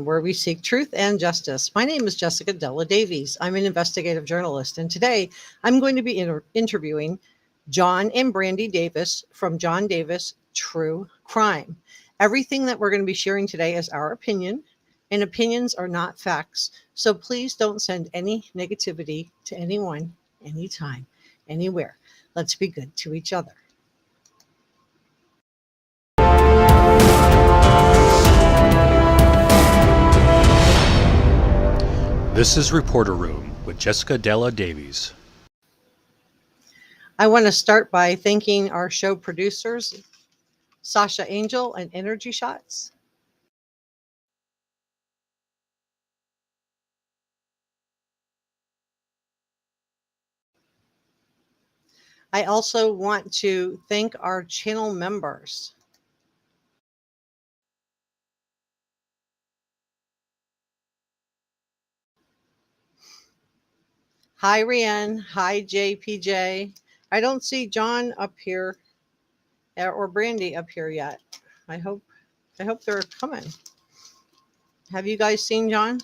where we seek truth and justice. My name is Jessica Della Davies. I'm an investigative journalist, and today I'm going to be interviewing John and Brandy Davis from John Davis True Crime. Everything that we're going to be sharing today is our opinion, and opinions are not facts. So please don't send any negativity to anyone, anytime, anywhere. Let's be good to each other. This is Reporter Room with Jessica Della Davies. I want to start by thanking our show producers, Sasha Angel and Energy Shots. I also want to thank our channel members. Hi, Rianne. Hi, JPJ. I don't see John up here or Brandy up here yet. I hope they're coming. Have you guys seen John?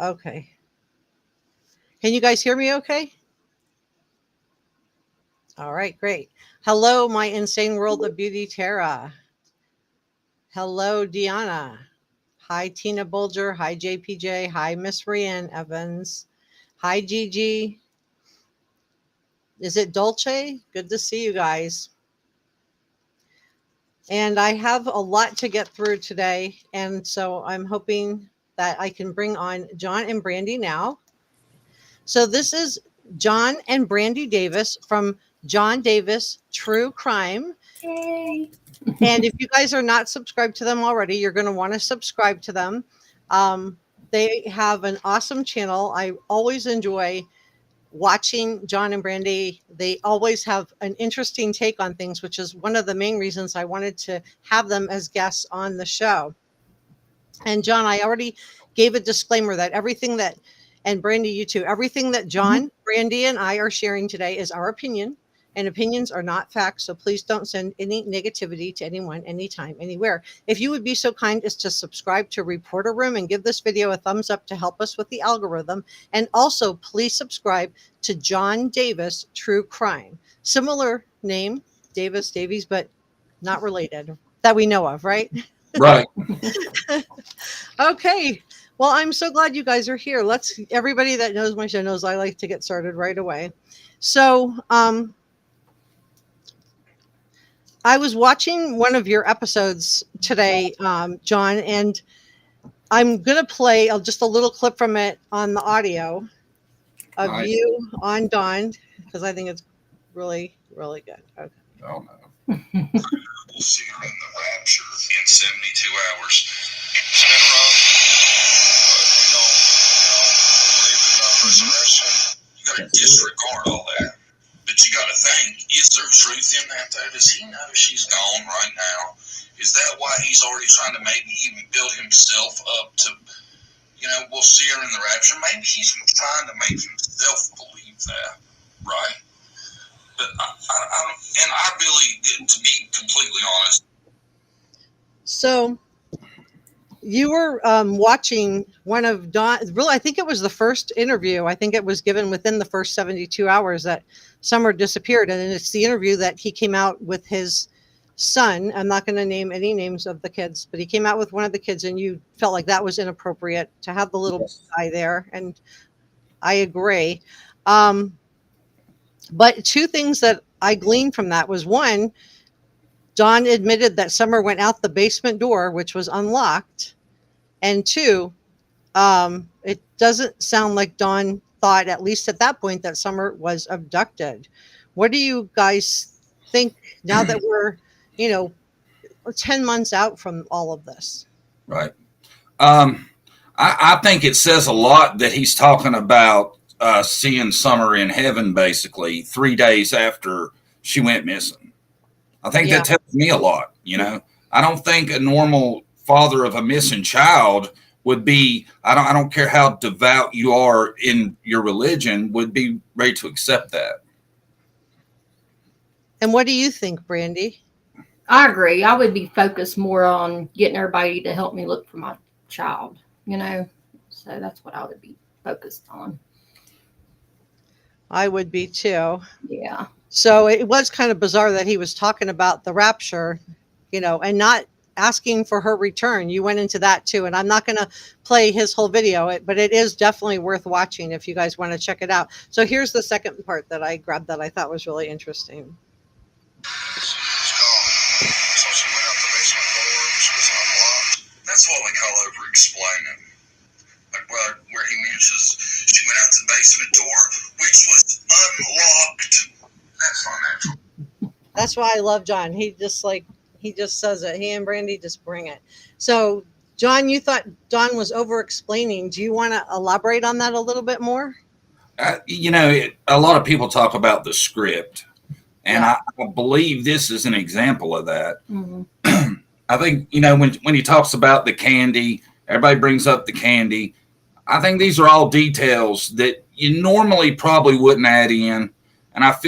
Okay. Can you guys hear me okay? All right, great. Hello, my insane world of beauty, Tara. Hello, Deanna. Hi, Tina Bulger. Hi, JPJ. Hi, Miss Rianne Evans. Hi, Gigi. Is it Dolce? Good to see you guys. And I have a lot to get through today, and so I'm hoping that I can bring on John and Brandy now. So this is John and Brandy Davis from John Davis True Crime. Yay. And if you guys are not subscribed to them already, you're going to want to subscribe to them. They have an awesome channel. I always enjoy watching John and Brandy. They always have an interesting take on things, which is one of the main reasons I wanted to have them as guests on the show. And John, I already gave a disclaimer that everything that, and Brandy, you too, everything that John, Brandy, and I are sharing today is our opinion, and opinions are not facts. So please don't send any negativity to anyone, anytime, anywhere. If you would be so kind as to subscribe to Reporter Room and give this video a thumbs up to help us with the algorithm. And also please subscribe to John Davis True Crime. Similar name, Davies, but not related that we know of, right? Right. Okay. Well, I'm so glad you guys are here. Everybody that knows my show knows I like to get started right away. So, I was watching one of your episodes today, John, and I'm going to play just a little clip from it on the audio of Nice. You on Dawn, because I think it's really, really good. Okay. Oh, no. We'll see her in the rapture in 72 hours. It's been rough, but we know, believe in the resurrection. You got to disregard all that. But you got to think, is there truth in that, though? Does he know she's gone right now? Is that why he's already trying to maybe even build himself up to, we'll see her in the rapture? Maybe he's trying to make himself believe that, right? But I really, to be completely honest. So you were watching one of Dawn. Really, I think it was the first interview. I think it was given within the first 72 hours that Summer disappeared. And it's the interview that he came out with his son. I'm not going to name any names of the kids, but he came out with one of the kids, and you felt like that was inappropriate to have the little guy there. And I agree. But two things that I gleaned from that was, one, Dawn admitted that Summer went out the basement door, which was unlocked. And two, it doesn't sound like Dawn thought, at least at that point, that Summer was abducted. What do you guys think now that we're, 10 months out from all of this? Right. I think it says a lot that he's talking about seeing Summer in heaven, basically 3 days after she went missing. I think that tells me a lot. I don't think a normal father of a missing child would be, I don't care how devout you are in your religion, would be ready to accept that. And what do you think, Brandy? I agree. I would be focused more on getting everybody to help me look for my child, you know? So that's what I would be focused on. I would be too. Yeah. So it was kind of bizarre that he was talking about the rapture, and not asking for her return. You went into that too. And I'm not going to play his whole video, but it is definitely worth watching if you guys want to check it out. So here's the second part that I grabbed that I thought was really interesting. That's what we call over-explaining. Like where he mentions she went out to the basement door, which was unlocked. That's not natural. That's why I love John. He just says it. He and Brandy just bring it. So, John, you thought Don was over-explaining. Do you want to elaborate on that a little bit more? A lot of people talk about the script, and I believe this is an example of that. Mm-hmm. I think, when he talks about the candy, everybody brings up the candy. I think these are all details that you normally probably wouldn't add in. And I've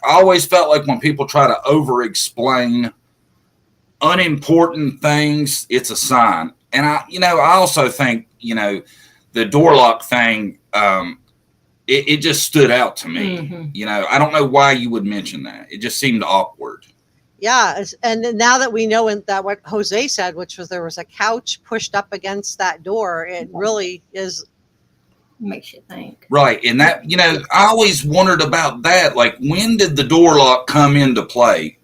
always felt like when people try to over-explain unimportant things, it's a sign. And I also think, the door lock thing, it just stood out to me. Mm-hmm. I don't know why you would mention that. It just seemed awkward. Yeah, and now that we know that what Jose said, which was there was a couch pushed up against that door, it really is. Makes you think. Right, and that, I always wondered about that. Like, when did the door lock come into play?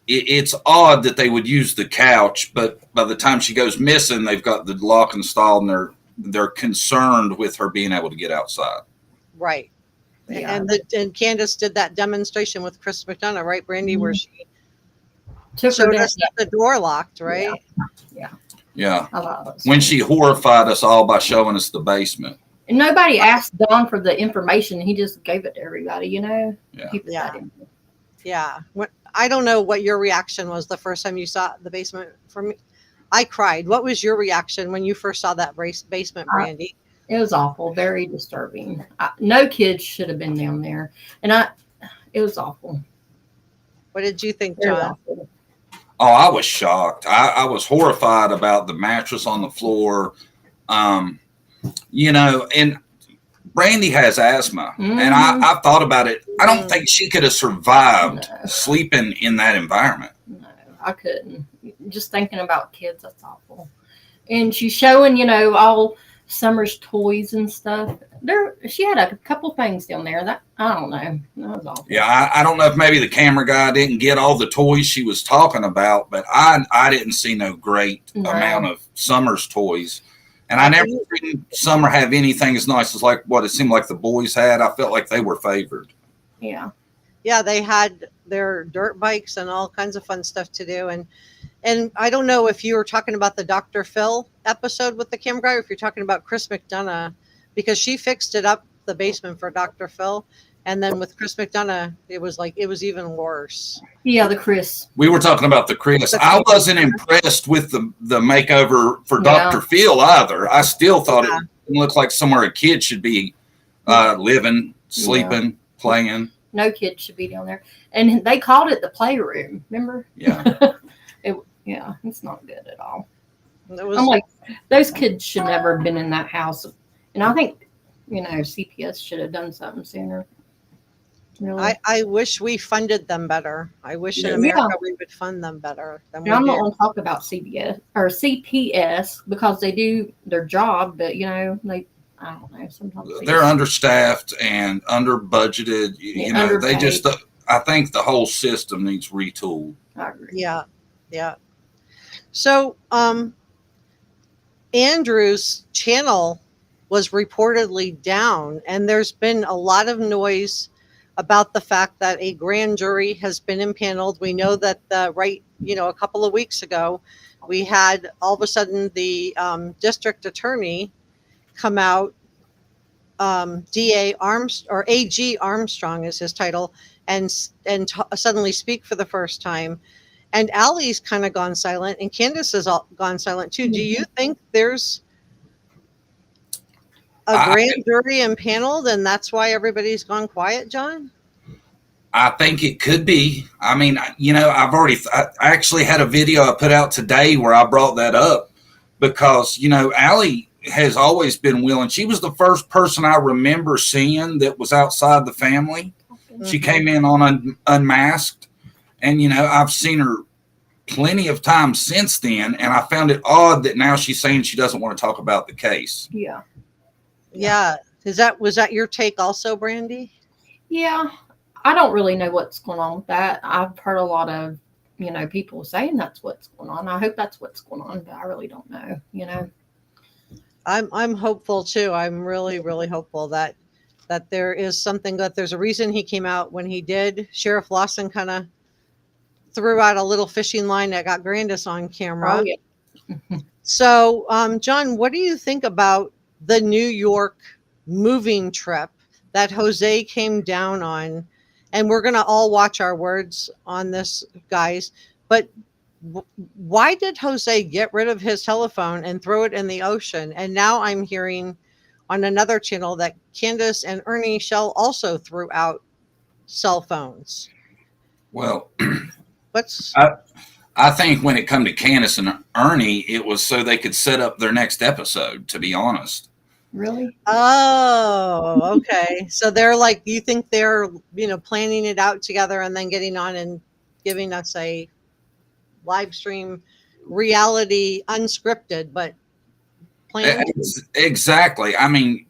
It's odd that they would use the couch, but by the time she goes missing, they've got the lock installed, and they're concerned with her being able to get outside. Right. Yeah. And Candus did that demonstration with Chris McDonough, right, Brandy, where she Took her showed down. us that the door locked, right? Yeah. I love it. When she horrified us all by showing us the basement. And nobody asked Don for the information. He just gave it to everybody, Yeah. He put that in. Yeah. I don't know what your reaction was the first time you saw the basement. For me, I cried. What was your reaction when you first saw that basement, Brandy? It was awful, very disturbing. No kids should have been down there. And it was awful. What did you think, Very John? awful. Oh, I was shocked. I was horrified about the mattress on the floor. And Brandy has asthma. Mm-hmm. And I thought about it. I don't think she could have survived sleeping in that environment. No, I couldn't. Just thinking about kids, that's awful. And she's showing, all Summer's toys and stuff. She had a couple things down there that I don't know. That was awful. Yeah, I don't know if maybe the camera guy didn't get all the toys she was talking about, but I didn't see no great amount of Summer's toys. And I never seen Summer have anything as nice as like what it seemed like the boys had. I felt like they were favored. Yeah. Yeah, they had their dirt bikes and all kinds of fun stuff to do. And I don't know if you were talking about the Dr. Phil episode with the camera guy, or if you're talking about Chris McDonough, because she fixed it up, the basement, for Dr. Phil. And then with Chris McDonough, it was even worse. Yeah, the Chris. We were talking about the Chris. I wasn't impressed with the makeover for Dr. Phil either. I still thought it looked like somewhere a kid should be living, sleeping, playing. No kid should be down there. And they called it the playroom, remember? Yeah. It's not good at all. I'm I'm like, those kids should never have been in that house. And I think, CPS should have done something sooner. Really. I wish we funded them better. I wish in America we would fund them better than we I'm do. not going to talk about CBS or CPS because they do their job, but they, I don't know. Sometimes they're understaffed and under budgeted. They just. I think the whole system needs retooled. I agree. Yeah. So, Andrew's channel was reportedly down, and there's been a lot of noise about the fact that a grand jury has been impaneled. We know that a couple of weeks ago, we had all of a sudden the district attorney come out, DA Armstrong, or AG Armstrong is his title, and suddenly speak for the first time. And Allie's kind of gone silent, and Candus has gone silent too. Do you think there's a grand jury impaneled, and that's why everybody's gone quiet, John? I think it could be. I mean, you know, I actually had a video I put out today where I brought that up because, you know, Allie has always been willing. She was the first person I remember seeing that was outside the family. She came in on unmasked, and, you know, I've seen her plenty of times since then, and I found it odd that now she's saying she doesn't want to talk about the case. Yeah. Yeah. Was that your take also, Brandy? Yeah. I don't really know what's going on with that. I've heard a lot of, you know, people saying that's what's going on. I hope that's what's going on, but I really don't know, you know. I'm hopeful too. I'm really, really hopeful that there is something, that there's a reason he came out when he did. Sheriff Lawson kind of threw out a little fishing line that got Grandus on camera. Oh, yeah. So, John, what do you think about the New York moving trip that Jose came down on? And we're going to all watch our words on this, guys. But why did Jose get rid of his telephone and throw it in the ocean? And now I'm hearing on another channel that Candus and Ernie Shell also threw out cell phones. Well, What's I think when it come to Candus and Ernie, it was so they could set up their next episode, to be honest. Really? Oh, okay. So they're like, you think they're, you know, planning it out together and then getting on and giving us a live stream reality, unscripted, but planned? Exactly. I mean,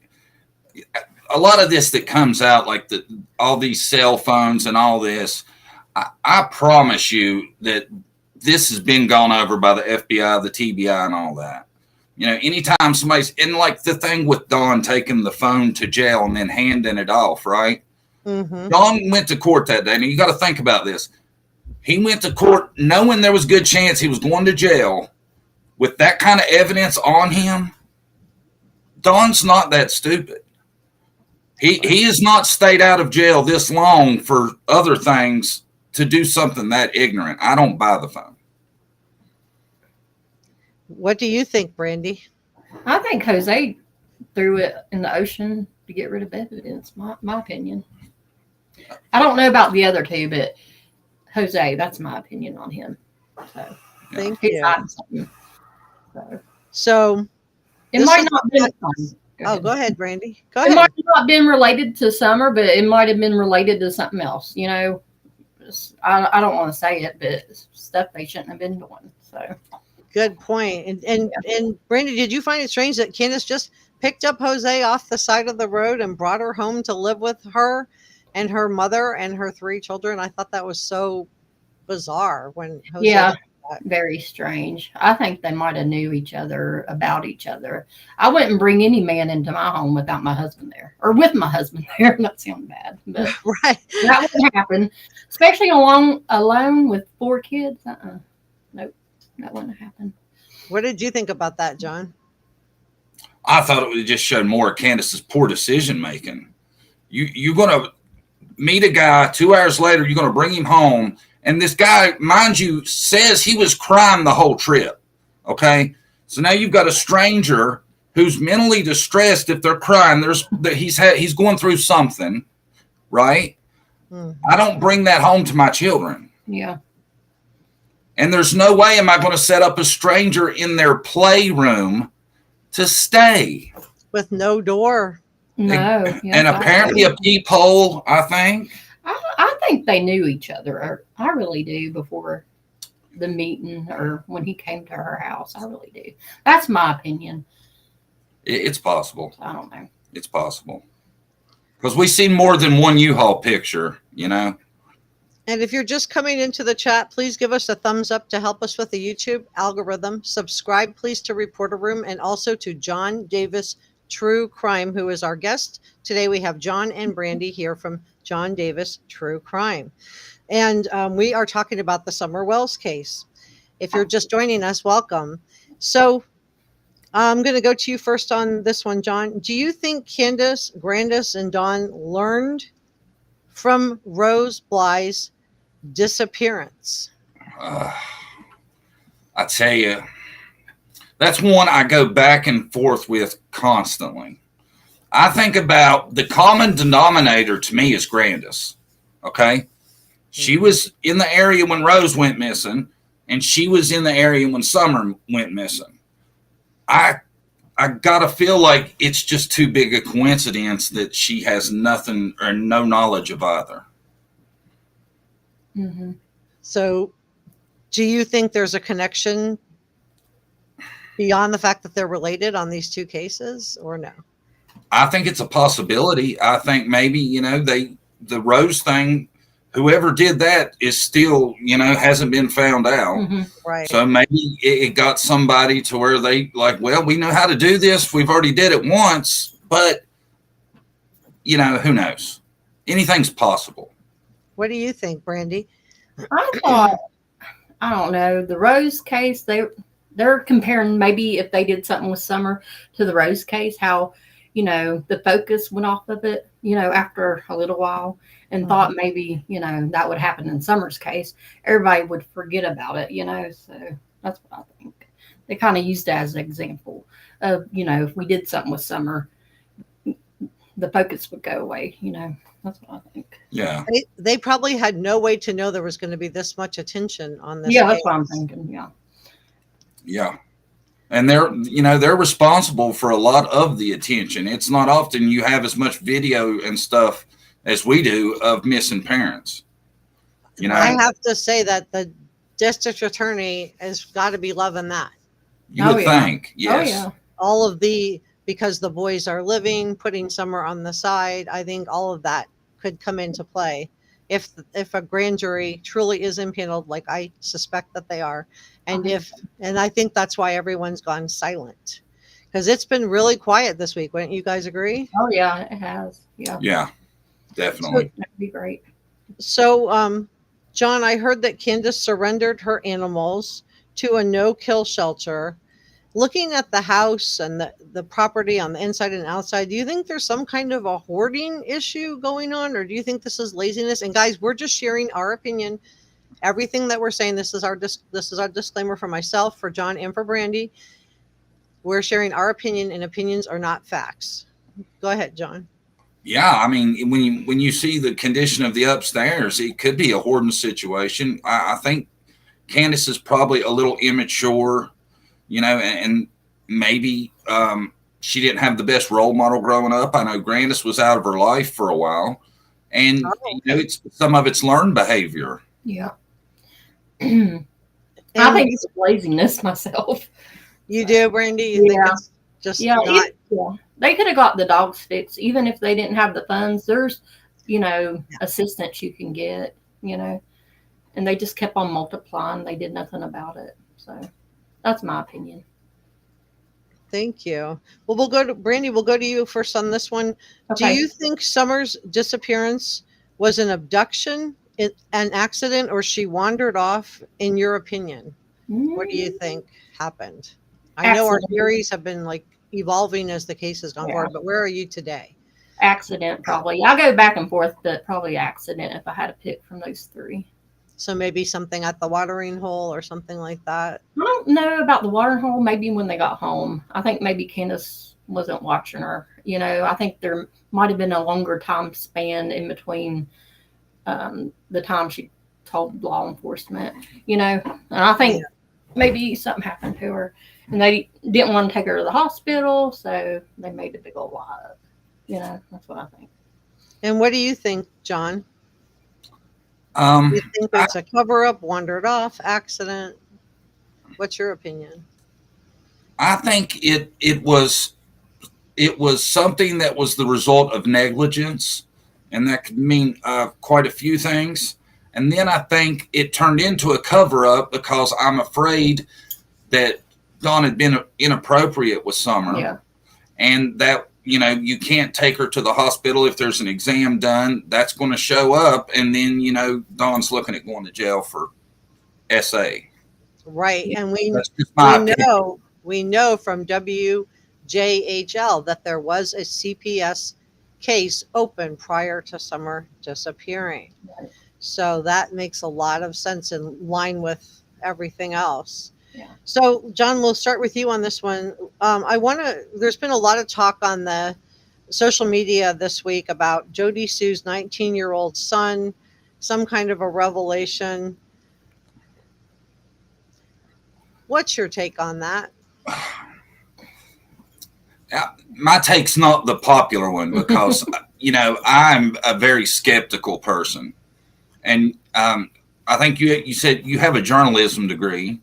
a lot of this that comes out, like all these cell phones and all this, I promise you that this has been gone over by the FBI, the TBI, and all that. You know, anytime somebody's in, like the thing with Don taking the phone to jail and then handing it off, right? Mm-hmm. Don went to court that day. Now, you got to think about this. He went to court knowing there was a good chance he was going to jail with that kind of evidence on him. Don's not that stupid. He has not stayed out of jail this long for other things to do something that ignorant. I don't buy the phone. What do you think, Brandy? I think Jose threw it in the ocean to get rid of evidence, my opinion. I don't know about the other two, but Jose, that's my opinion on him. So, Thank he's you. hiding something. So It this might is- not been. go ahead, Brandy. Go It ahead. might not have been related to Summer, but it might have been related to something else. You know, I don't want to say it, but stuff they shouldn't have been doing. So Good point. And Brandy, did you find it strange that Candace just picked up Jose off the side of the road and brought her home to live with her and her mother and her 3 children? I thought that was so bizarre when Jose. yeah, very strange. I think they might have knew each other, about each other. I wouldn't bring any man into my home without my husband there, or with my husband there. That sounds bad, but Right. that wouldn't happen, especially alone with 4 kids. Nope, that wouldn't happen. What did you think about that, John? I thought it would just show more of Candace's poor decision making. You're going to meet a guy 2 hours later, you're going to bring him home. And this guy, mind you, says he was crying the whole trip. Okay. So now you've got a stranger who's mentally distressed. If they're crying, he's going through something, right? I don't bring that home to my children. Yeah. And there's no way am I going to set up a stranger in their playroom to stay. With no door. No. And apparently a peephole, I think. I think they knew each other. Or I really do, before the meeting or when he came to her house. I really do. That's my opinion. It's possible. I don't know. It's possible. Because we see more than one U-Haul picture, you know. And if you're just coming into the chat, please give us a thumbs up to help us with the YouTube algorithm. Subscribe, please, to Reporter Room and also to John Davis True Crime, who is our guest. Today we have John and Brandy here from John Davis True Crime. And we are talking about the Summer Wells case. If you're just joining us, welcome. So I'm going to go to you first on this one, John. Do you think Candus, Grandus, and Dawn learned from Rose Bly's disappearance? I tell you, that's one I go back and forth with constantly. I think about the common denominator to me is Grandus. Okay. She was in the area when Rose went missing, and she was in the area when Summer went missing. I gotta feel like it's just too big a coincidence that she has nothing or no knowledge of either. Mm-hmm. So, do you think there's a connection beyond the fact that they're related on these two cases, or no? I think it's a possibility. I think maybe, the Rose thing, whoever did that is still, hasn't been found out. Mm-hmm. Right. So maybe it got somebody to where they like, well, we know how to do this. We've already did it once, but who knows? Anything's possible. What do you think, Brandy? I thought, I don't know, the Rose case, they're comparing maybe if they did something with Summer to the Rose case, how, the focus went off of it, after a little while, and thought maybe, that would happen in Summer's case. Everybody would forget about it, so that's what I think. They kind of used it as an example of, if we did something with Summer, the focus would go away, That's what I think. Yeah. They probably had no way to know there was going to be this much attention on this. Yeah, case. that's what I'm thinking. Yeah. Yeah. And they're responsible for a lot of the attention. It's not often you have as much video and stuff as we do of missing parents. I have to say that the district attorney has got to be loving that. You would think, yes. Oh, yeah. All of because the boys are living, putting Summer on the side, I think all of that could come into play if a grand jury truly is impaneled, like I suspect that they are, and I think that's why everyone's gone silent, because it's been really quiet this week. Wouldn't you guys agree? Oh yeah, it has. Yeah. Yeah, definitely. That'd be great. So, John, I heard that Candus surrendered her animals to a no-kill shelter. Looking at the house and the property on the inside and outside, do you think there's some kind of a hoarding issue going on, or do you think this is laziness? And guys, we're just sharing our opinion. Everything that we're saying, this is our disclaimer for myself, for John, and for Brandy. We're sharing our opinion, and opinions are not facts. Go ahead, John. Yeah, I mean, when you see the condition of the upstairs, it could be a hoarding situation. I think Candus is probably a little immature. And maybe she didn't have the best role model growing up. I know Grandus was out of her life for a while, and it's some of it's learned behavior. Yeah. I think it's laziness myself. You do, Brandy? You think it's just not... They could have got the dogs fixed, even if they didn't have the funds. There's, assistance you can get, and they just kept on multiplying. They did nothing about it. So that's my opinion. Thank you. Well, we'll go to Brandy. We'll go to you first on this one. Okay. Do you think Summer's disappearance was an abduction, an accident, or she wandered off, in your opinion? What do you think happened? I know our theories have been evolving as the case has gone forward, but where are you today? Accident, probably. I'll go back and forth, but probably accident if I had to pick from those three. So maybe something at the watering hole or something like that. I don't know about the watering hole. Maybe when they got home. I think maybe Candus wasn't watching her. I think there might have been a longer time span in between the time she told law enforcement, and I think maybe something happened to her and they didn't want to take her to the hospital. So they made a big old lie up. That's what I think. And what do you think, John? You think it's a cover-up, wandered off, accident? What's your opinion? I think it was something that was the result of negligence, and that could mean quite a few things. And then I think it turned into a cover-up because I'm afraid that Dawn had been inappropriate with Summer, and that you can't take her to the hospital if there's an exam done. That's going to show up, and then Dawn's looking at going to jail for SA. Right, and we know from WJHL that there was a CPS case open prior to Summer disappearing. Right. So that makes a lot of sense in line with everything else. Yeah. So, John, we'll start with you on this one. There's been a lot of talk on the social media this week about Jody Sue's 19-year-old son some kind of a revelation. What's your take on that? My take's not the popular one because, I'm a very skeptical person. And I think you said you have a journalism degree.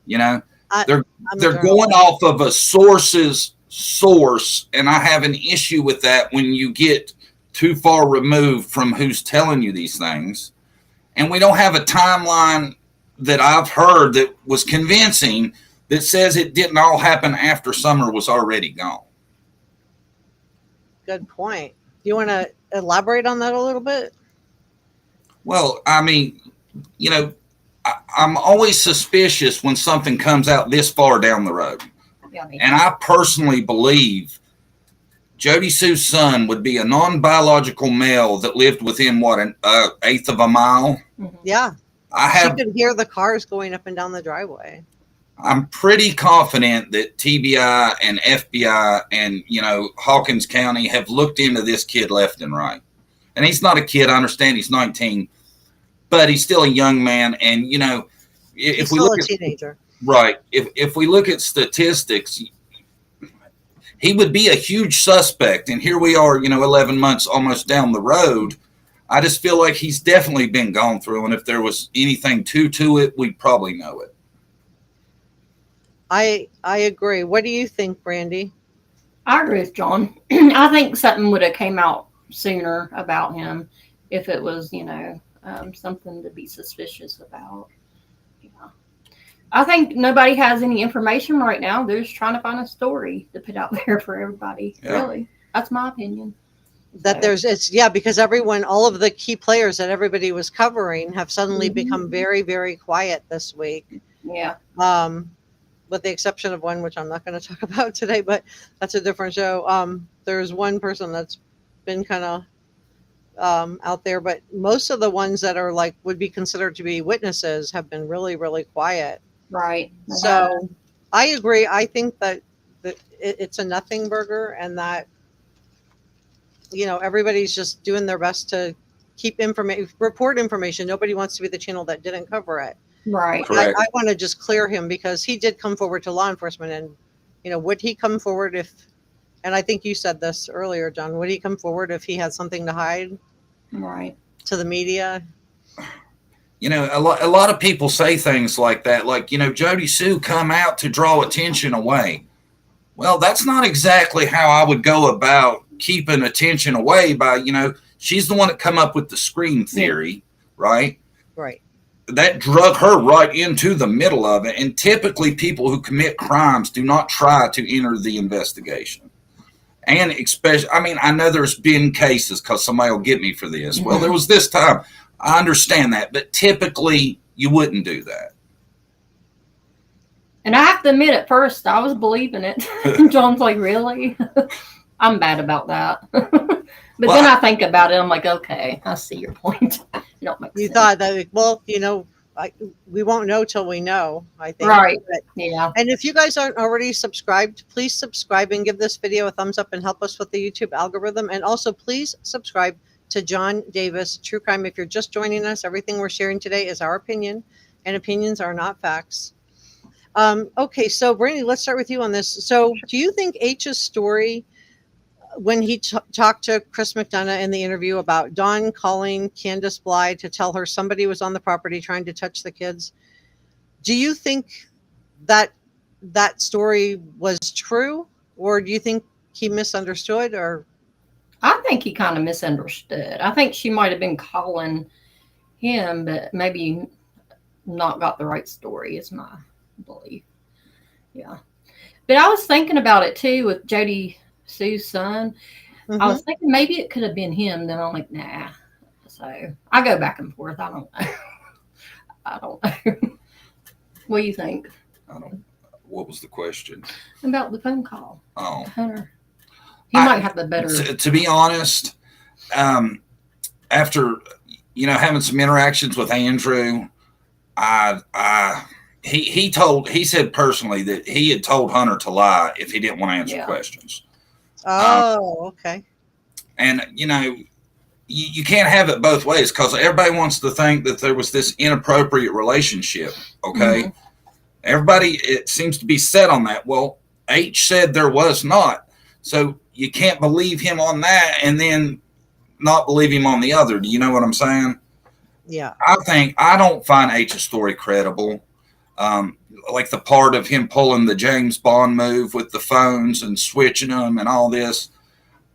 They're going off of a source's source, and I have an issue with that when you get too far removed from who's telling you these things. And we don't have a timeline that I've heard that was convincing that says it didn't all happen after Summer was already gone. Good point. Do you want to elaborate on that a little bit? Well, I mean, I'm always suspicious when something comes out this far down the road. Yeah, and I personally believe Jody Sue's son would be a non-biological male that lived within an eighth of a mile. Mm-hmm. Yeah. She could hear the cars going up and down the driveway. I'm pretty confident that TBI and FBI and, Hawkins County have looked into this kid left and right. And he's not a kid. I understand he's 19, but he's still a young man. And, if we look a teenager. Right. If we look at statistics, he would be a huge suspect. And here we are, 11 months almost down the road. I just feel like he's definitely been gone through. And if there was anything to it, we'd probably know it. I agree. What do you think, Brandy? I agree with John. I think something would have came out sooner about him if it was, something to be suspicious about. Yeah. I think nobody has any information right now. They're just trying to find a story to put out there for everybody. Yeah. Really. That's my opinion. Because all of the key players that everybody was covering have suddenly become very, very quiet this week. Yeah. With the exception of one, which I'm not going to talk about today, but that's a different show. There's one person that's been kind of out there, but most of the ones that are would be considered to be witnesses have been really, really quiet. Right. So I agree. I think that it's a nothing burger, and that, everybody's just doing their best to report information. Nobody wants to be the channel that didn't cover it. Right. Correct. I want to just clear him because he did come forward to law enforcement, and, would he come forward and I think you said this earlier, John, would he come forward if he had something to hide? Right. To the media? A lot of people say things like that, Jody Sue come out to draw attention away. Well, that's not exactly how I would go about keeping attention away by, she's the one that come up with the screen theory, right? Right. That drug her right into the middle of it. And typically people who commit crimes do not try to enter the investigation. And especially, I know there's been cases, because somebody will get me for this. Well, there was this time. I understand that. But typically you wouldn't do that. And I have to admit, at first, I was believing it. John's like, really? I'm bad about that. But then I think about it. I'm like, okay, I see your point. It don't make sense. You thought that, we won't know till we know, I think. Right. But, yeah. And if you guys aren't already subscribed, please subscribe and give this video a thumbs up and help us with the YouTube algorithm. And also, please subscribe to John Davis True Crime. If you're just joining us, everything we're sharing today is our opinion, and opinions are not facts. Okay, so Brandy, let's start with you on this. So do you think H's story, when he talked to Chris McDonough in the interview about Dawn calling Candus Bly to tell her somebody was on the property trying to touch the kids, do you think that story was true, or do you think he misunderstood? Or I think he kind of misunderstood. I think she might have been calling him, but maybe not got the right story, is my belief. Yeah. But I was thinking about it too with Jody Sue's son. I was thinking maybe it could have been him. Then I'm like, nah. So I go back and forth. I don't know. I don't know. What do you think? What was the question? About the phone call. Oh. Hunter. He might have the better. To be honest, after, having some interactions with Andrew, he said personally that he had told Hunter to lie if he didn't want to answer questions. Oh, okay. And, you can't have it both ways, because everybody wants to think that there was this inappropriate relationship. Okay. Everybody, it seems to be set on that. Well, H said there was not. So you can't believe him on that and then not believe him on the other. Do you know what I'm saying? Yeah. I don't find H's story credible. Like the part of him pulling the James Bond move with the phones and switching them and all this.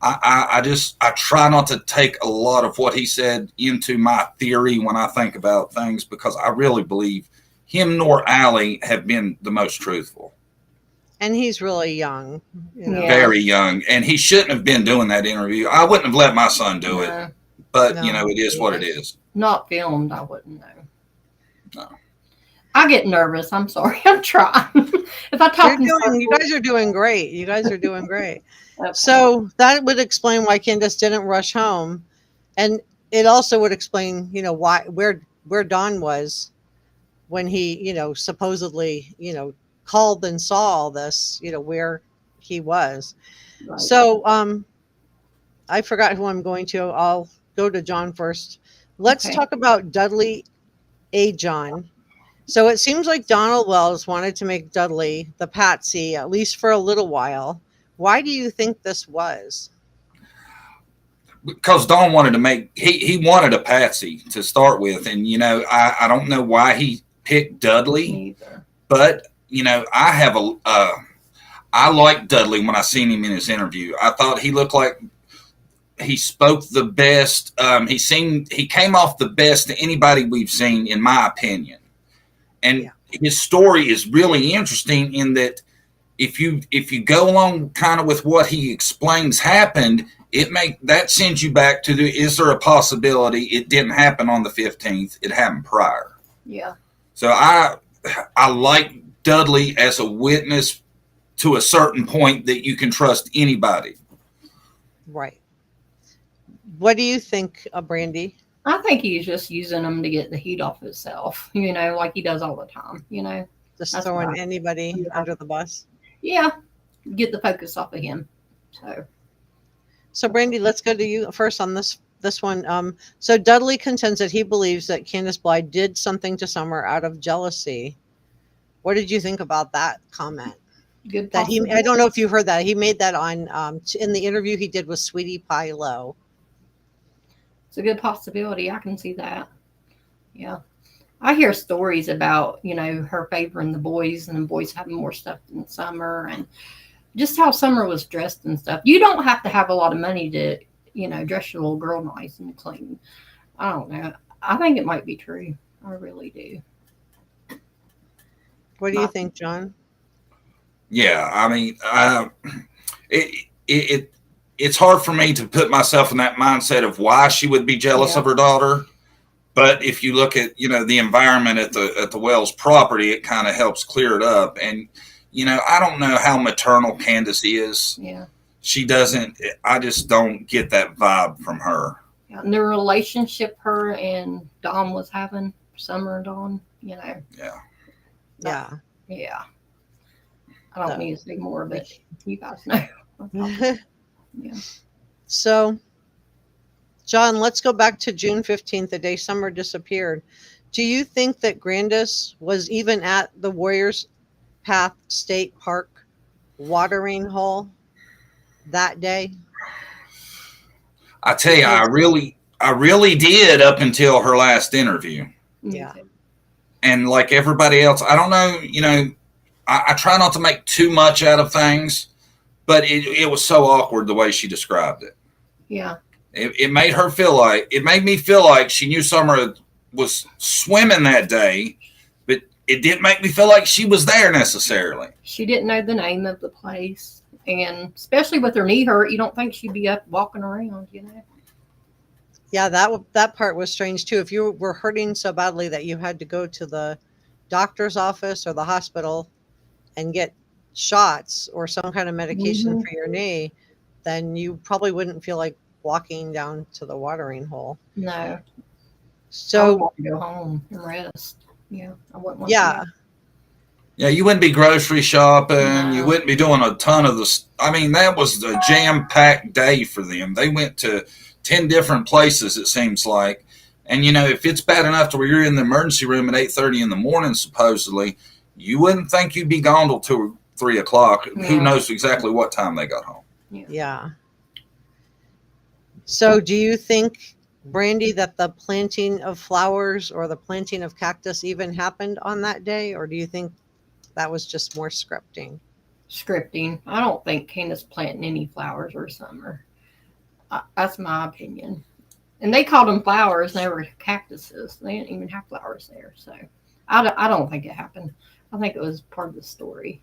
I try not to take a lot of what he said into my theory when I think about things, because I really believe him nor Allie have been the most truthful. And he's really young. You know? Very young. And he shouldn't have been doing that interview. I wouldn't have let my son do it. But, No. you know, it is what it is. Not filmed, I wouldn't know. No. I get nervous. I'm sorry. I'm trying. If I talk, you guys are doing great. You guys are doing great. Okay. So that would explain why Candace didn't rush home. And it also would explain, you know, where Don was when he, you know, supposedly, you know, called and saw all this, you know, where he was. Right. So I forgot who I'm going to. I'll go to John first. Let's talk about Dudley A. John. So it seems like Donald Wells wanted to make Dudley the patsy, at least for a little while. Why do you think this was? Because Don wanted to make, he wanted a patsy to start with. And, you know, I don't know why he picked Dudley, but, you know, I liked Dudley when I seen him in his interview. I thought he looked like he spoke the best. He came off the best to anybody we've seen, in my opinion. And his story is really interesting in that if you go along kind of with what he explains happened, that sends you back to is there a possibility it didn't happen on the 15th? It happened prior. Yeah. So I like Dudley as a witness to a certain point that you can trust anybody. Right. What do you think, Brandy? I think he's just using them to get the heat off himself, you know, like he does all the time, you know. Just throwing anybody under the bus? Yeah. Get the focus off of him. So Brandy, let's go to you first on this one. So Dudley contends that he believes that Candace Bly did something to Summer out of jealousy. What did you think about that comment? Good. That I don't know if you heard that. He made that on in the interview he did with Sweetie Pie Low. It's a good possibility. I can see that. Yeah. I hear stories about, you know, her favoring the boys and the boys having more stuff than Summer, and just how Summer was dressed and stuff. You don't have to have a lot of money to, you know, dress your little girl nice and clean. I don't know. I think it might be true. I really do. What do you think, John? Yeah, I mean, it's hard for me to put myself in that mindset of why she would be jealous of her daughter. But if you look at, you know, the environment at the Wells property, it kind of helps clear it up. And, you know, I don't know how maternal Candace is. Yeah. She doesn't, I just don't get that vibe from her. Yeah, and the relationship her and Dawn was having, Summer and Dawn, you know. Yeah. Yeah. Yeah. I don't need to say more of it. You guys know. Yeah. So, John, let's go back to June 15th, the day Summer disappeared. Do you think that Grandus was even at the Warriors Path State Park watering hole that day? I tell you, I really did up until her last interview. Yeah. And like everybody else, I don't know, you know, I try not to make too much out of things, but it was so awkward the way she described it. Yeah. It made me feel like she knew Summer was swimming that day, but it didn't make me feel like she was there necessarily. She didn't know the name of the place. And especially with her knee hurt, you don't think she'd be up walking around, you know? Yeah, that part was strange too. If you were hurting so badly that you had to go to the doctor's office or the hospital and get shots or some kind of medication for your knee, then you probably wouldn't feel like walking down to the watering hole. No. So I would want to go home and rest. Yeah, I wouldn't want to. Yeah, you wouldn't be grocery shopping. No. You wouldn't be doing a ton of I mean, that was a jam-packed day for them. They went to 10 different places, it seems like. And, you know, if it's bad enough to where you're in the emergency room at 8:30 in the morning, supposedly, you wouldn't think you'd be gone till 2 or 3 o'clock. Yeah. Who knows exactly what time they got home. Yeah. So do you think, Brandy, that the planting of flowers or the planting of cactus even happened on that day? Or do you think that was just more scripting? Scripting. I don't think Candus planting any flowers or summer. That's my opinion. And they called them flowers. They were cactuses. They didn't even have flowers there. So I don't think it happened. I think it was part of the story.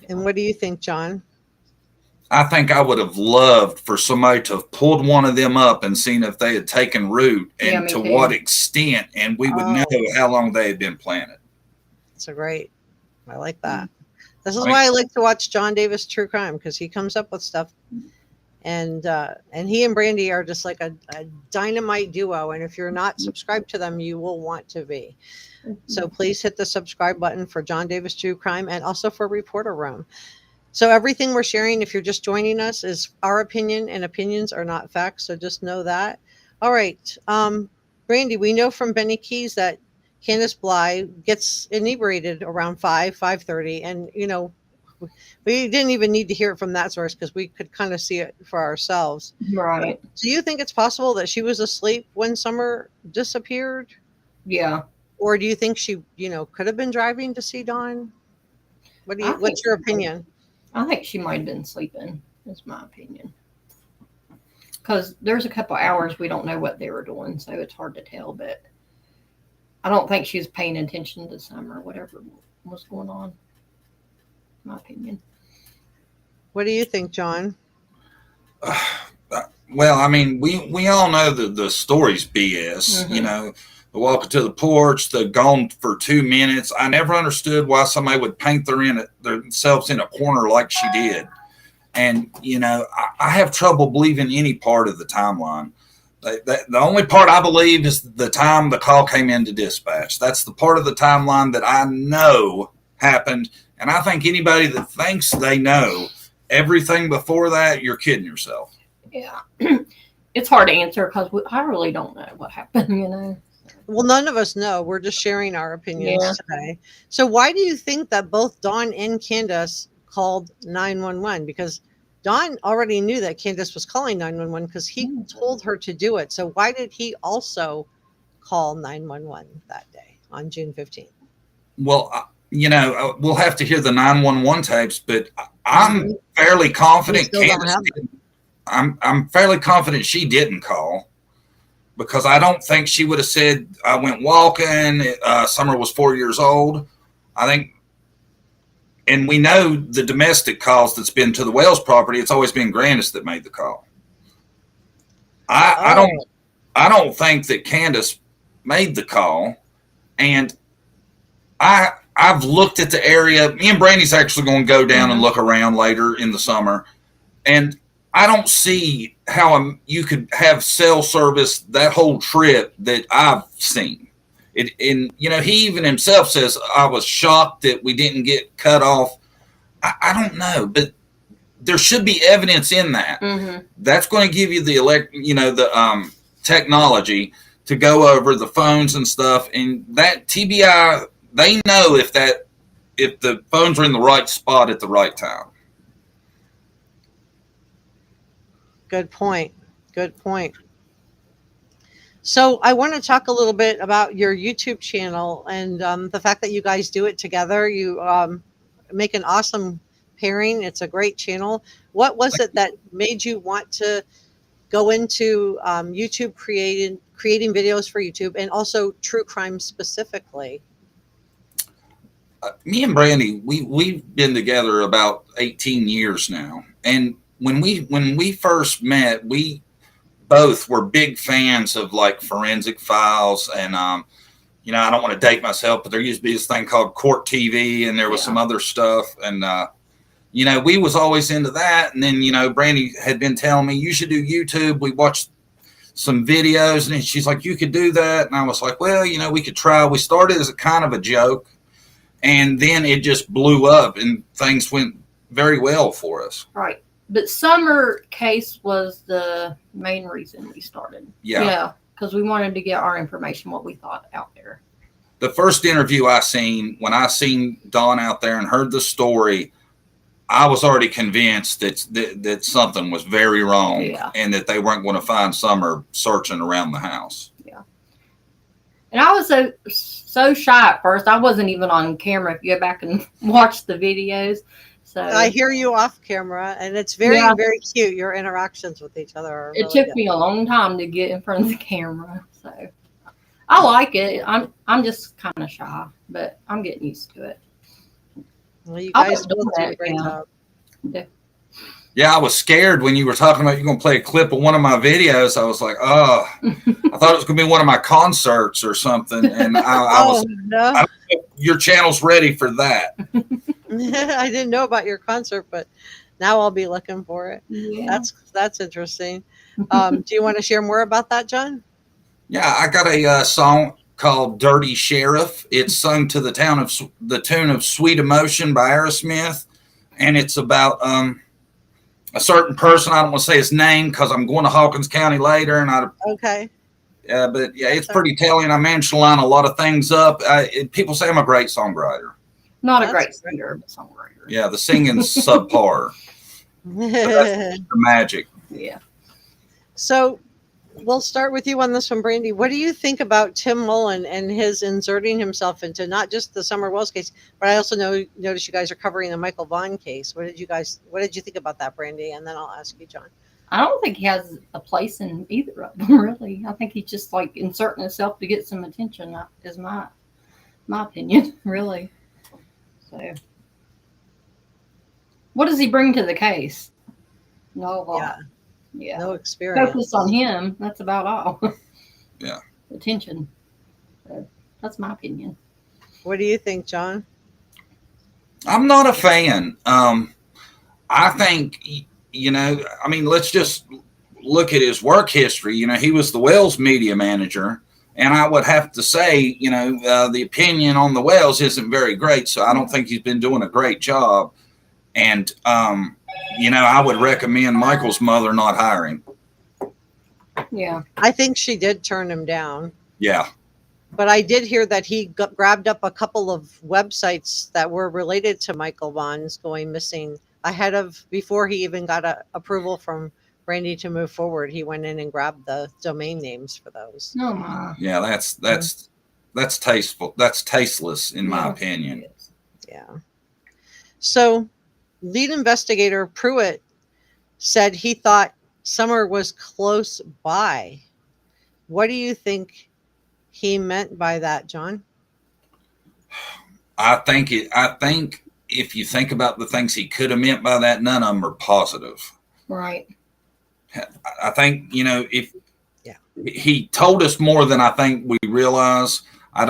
And what do you think, John? I think I would have loved for somebody to have pulled one of them up and seen if they had taken root and to what extent, and we would know how long they had been planted. That's a great. I like that. This is why I like to watch John Davis True Crime, because he comes up with stuff, and he and Brandy are just like a dynamite duo. And if you're not subscribed to them, you will want to be. So please hit the subscribe button for John Davis True Crime and also for Reporter Room. So everything we're sharing, if you're just joining us, is our opinion, and opinions are not facts. So just know that. All right. Brandy, we know from Benny Keyz that Candace Bly gets inebriated around 5:30. And, you know, we didn't even need to hear it from that source because we could kind of see it for ourselves. Right. Do you think it's possible that she was asleep when Summer disappeared? Yeah. Or do you think she, you know, could have been driving to see Dawn? What's your opinion? I think she might have been sleeping, is my opinion. Because there's a couple hours we don't know what they were doing, so it's hard to tell. But I don't think she was paying attention to Summer, whatever was going on. My opinion. What do you think, John? Well, I mean, we all know that the story's BS. You know, the walking to the porch, the gone for 2 minutes. I never understood why somebody would paint themselves in a corner like she did. And, you know, I have trouble believing any part of the timeline. The only part I believe is the time the call came into dispatch. That's the part of the timeline that I know happened. And I think anybody that thinks they know everything before that, you're kidding yourself. Yeah. It's hard to answer because I really don't know what happened, you know. Well, none of us know. We're just sharing our opinions today. So why do you think that both Dawn and Candace called 911? Because Dawn already knew that Candace was calling 911 because he told her to do it. So why did he also call 911 that day on June 15th? Well, you know, we'll have to hear the 911 tapes, but I'm fairly confident I'm fairly confident she didn't call. Because I don't think she would have said, I went walking, Summer was 4 years old. I think, and we know the domestic calls that's been to the Wells property, it's always been Grandus that made the call. I don't think that Candace made the call. And I've looked at the area. Me and Brandy's actually going to go down and look around later in the summer. And I don't see how you could have cell service that whole trip that I've seen. And, you know, he even himself says, I was shocked that we didn't get cut off. I don't know, but there should be evidence in that. That's going to give you the technology to go over the phones and stuff. And that TBI, they know if the phones are in the right spot at the right time. Good point. Good point. So I want to talk a little bit about your YouTube channel and the fact that you guys do it together. You make an awesome pairing. It's a great channel. What was it that made you want to go into YouTube, creating videos for YouTube, and also true crime specifically? Me and Brandy, we've been together about 18 years now. And when we first met, we both were big fans of like Forensic Files, and you know, I don't want to date myself, but there used to be this thing called Court TV, and there was some other stuff, and you know, we was always into that. And then, you know, Brandy had been telling me, you should do YouTube. We watched some videos, and she's like, you could do that, and I was like, well, you know, we could try. We started as a kind of a joke, and then it just blew up, and things went very well for us. Right. But Summer case was the main reason we started. Yeah. Because we wanted to get our information, what we thought out there. The first interview I seen, when I seen Dawn out there and heard the story, I was already convinced that something was very wrong and that they weren't going to find Summer searching around the house. Yeah. And I was so shy at first. I wasn't even on camera. If you go back and watch the videos. So I hear you off camera, and it's very, very cute. Your interactions with each other are It took me a long time to get in front of the camera. So I like it. I'm just kind of shy, but I'm getting used to it. Well, you guys both do a great job. Yeah, I was scared when you were talking about you're going to play a clip of one of my videos. I was like, oh, I thought it was going to be one of my concerts or something. And I was, no. Your channel's ready for that. I didn't know about your concert, but now I'll be looking for it. Yeah. That's interesting. Do you want to share more about that, John? Yeah, I got a song called "Dirty Sheriff." It's sung to the tune of "Sweet Emotion" by Aerosmith, and it's about a certain person. I don't want to say his name because I'm going to Hawkins County later, and okay. Yeah, but yeah, it's pretty telling. I managed to line a lot of things up. People say I'm a great songwriter. Not a great singer, but songwriter. Yeah, the singing's subpar. That's the magic. Yeah. So we'll start with you on this one, Brandy. What do you think about Tim Mullen and his inserting himself into not just the Summer Wells case, but I also notice you guys are covering the Michael Vaughn case. What did you think about that, Brandy? And then I'll ask you, John. I don't think he has a place in either of them, really. I think he's just like inserting himself to get some attention, is my opinion, really. So, what does he bring to the case? No, no experience. Focus on him. That's about all. Yeah, attention. So, that's my opinion. What do you think, John? I'm not a fan. I think, I mean, let's just look at his work history. He was the Wells media manager. And I would have to say, the opinion on the Wells isn't very great. So I don't think he's been doing a great job. And, I would recommend Michael's mother not hiring. Yeah. I think she did turn him down. Yeah. But I did hear that he grabbed up a couple of websites that were related to Michael Vaughn's going missing before he even got approval from Brandy to move forward. He went in and grabbed the domain names for those. Oh my. Yeah, that's tasteful. That's tasteless in my opinion. Yeah. So lead investigator Pruitt said he thought Summer was close by. What do you think he meant by that, John? I think if you think about the things he could have meant by that, none of them are positive. Right. I think, if he told us more than I think we realize. I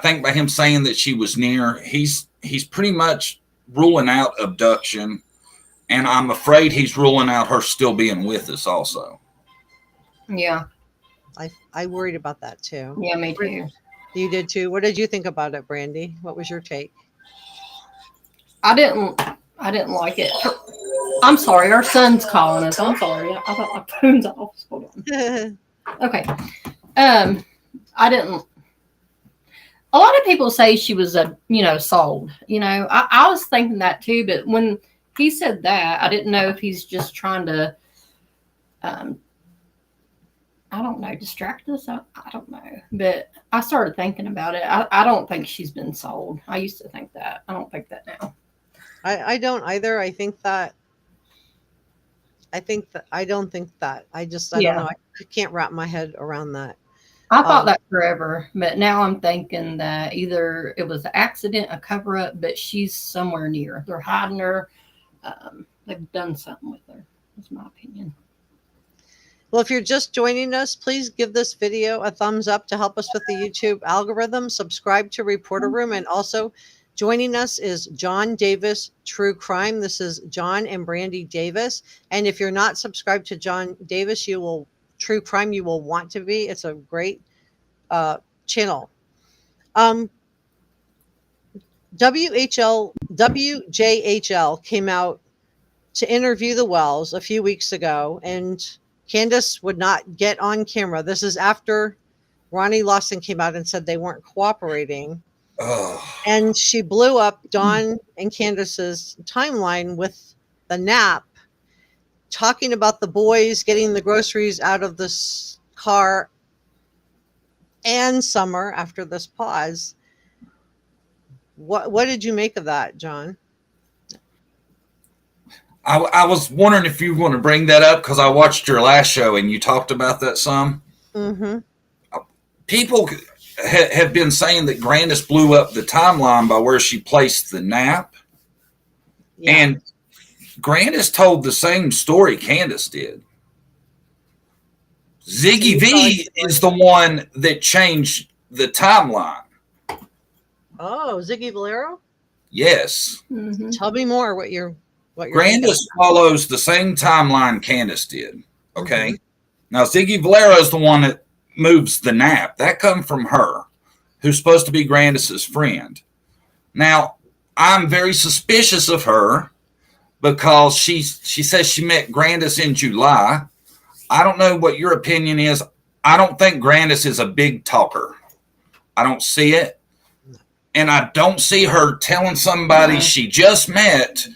think by him saying that she was near, he's pretty much ruling out abduction. And I'm afraid he's ruling out her still being with us also. Yeah. I worried about that too. Yeah, me too. You did too. What did you think about it, Brandy? What was your take? I didn't like it. I'm sorry, our son's calling us. I'm sorry. I thought my phone's off. Hold on. Okay. I didn't. A lot of people say she was sold. I was thinking that too, but when he said that, I didn't know if he's just trying to, I don't know, distract us. I don't know, but I started thinking about it. I don't think she's been sold. I used to think that. I don't think that now. I don't either. I don't think that. I don't know. I can't wrap my head around that. I thought that forever, but now I'm thinking that either it was an accident, a cover up, but she's somewhere near. They're hiding her. They've done something with her. That's my opinion. Well, if you're just joining us, please give this video a thumbs up to help us with the YouTube algorithm. Subscribe to Reporter Room, and also joining us is John Davis True Crime. This is John and Brandy Davis. And if you're not subscribed to John Davis, True Crime, you will want to be. It's a great channel. WJHL came out to interview the Wells a few weeks ago, and Candus would not get on camera. This is after Ronnie Lawson came out and said they weren't cooperating. Oh, And she blew up Dawn and Candus's timeline with the nap, talking about the boys getting the groceries out of this car and Summer after this pause. What did you make of that, John? I was wondering if you were going to bring that up because I watched your last show and you talked about that some. Mm-hmm. People have been saying that Grandus blew up the timeline by where she placed the nap. Yeah. And Grandus told the same story Candus did. Ziggy V is the one that changed the timeline. Oh, Ziggy Valero? Yes. Mm-hmm. Tell me more what you're Grandus follows the same timeline Candus did. Okay. Now Ziggy Valero is the one that moves the nap. That come from her, who's supposed to be Grandus's friend. Now, I'm very suspicious of her because she says she met Grandus in July. I don't know what your opinion is. I don't think Grandus is a big talker. I don't see it. And I don't see her telling somebody she just met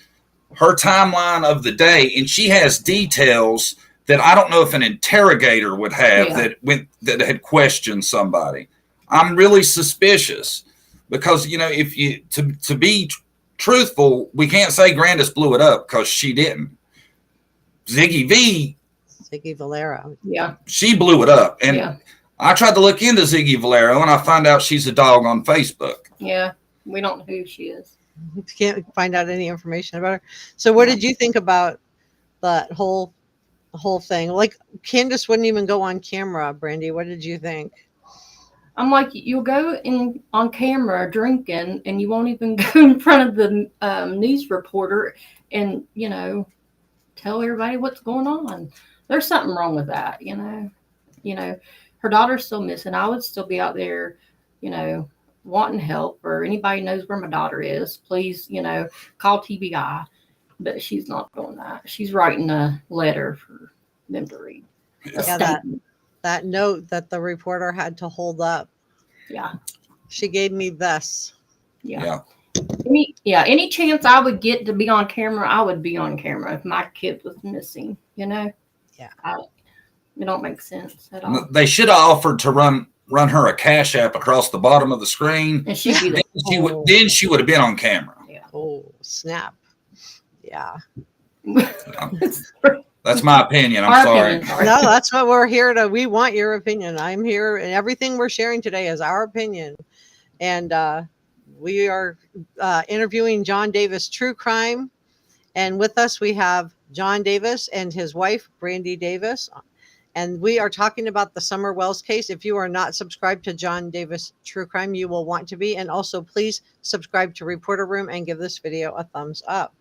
her timeline of the day, and she has details that I don't know if an interrogator would have that had questioned somebody. I'm really suspicious because, you know, if you to be truthful, we can't say Grandus blew it up because she didn't. Ziggy Valero. Yeah. She blew it up. And I tried to look into Ziggy Valero and I find out she's a dog on Facebook. Yeah. We don't know who she is. Can't find out any information about her. So what did you think about that whole thing? Like Candus wouldn't even go on camera. Brandy, what did you think? I'm like, you'll go in on camera drinking and you won't even go in front of the news reporter and, you know, tell everybody what's going on. There's something wrong with that, you know, her daughter's still missing. I would still be out there, you know, wanting help, or anybody knows where my daughter is, please, you know, call TBI. But she's not doing that. She's writing a letter for them to read. That note that the reporter had to hold up. Yeah. She gave me this. Yeah. Any chance I would get to be on camera, I would be on camera if my kid was missing, you know? Yeah. It don't make sense at all. They should have offered to run her a cash app across the bottom of the screen. And she'd be there. Then she would have been on camera. Yeah. Oh, snap. Yeah. That's my opinion. I'm sorry. No, that's what we're here to. We want your opinion. I'm here, and everything we're sharing today is our opinion. And we are interviewing John Davis, True Crime. And with us, we have John Davis and his wife, Brandy Davis. And we are talking about the Summer Wells case. If you are not subscribed to John Davis True Crime, you will want to be. And also, please subscribe to Reporter Room and give this video a thumbs up.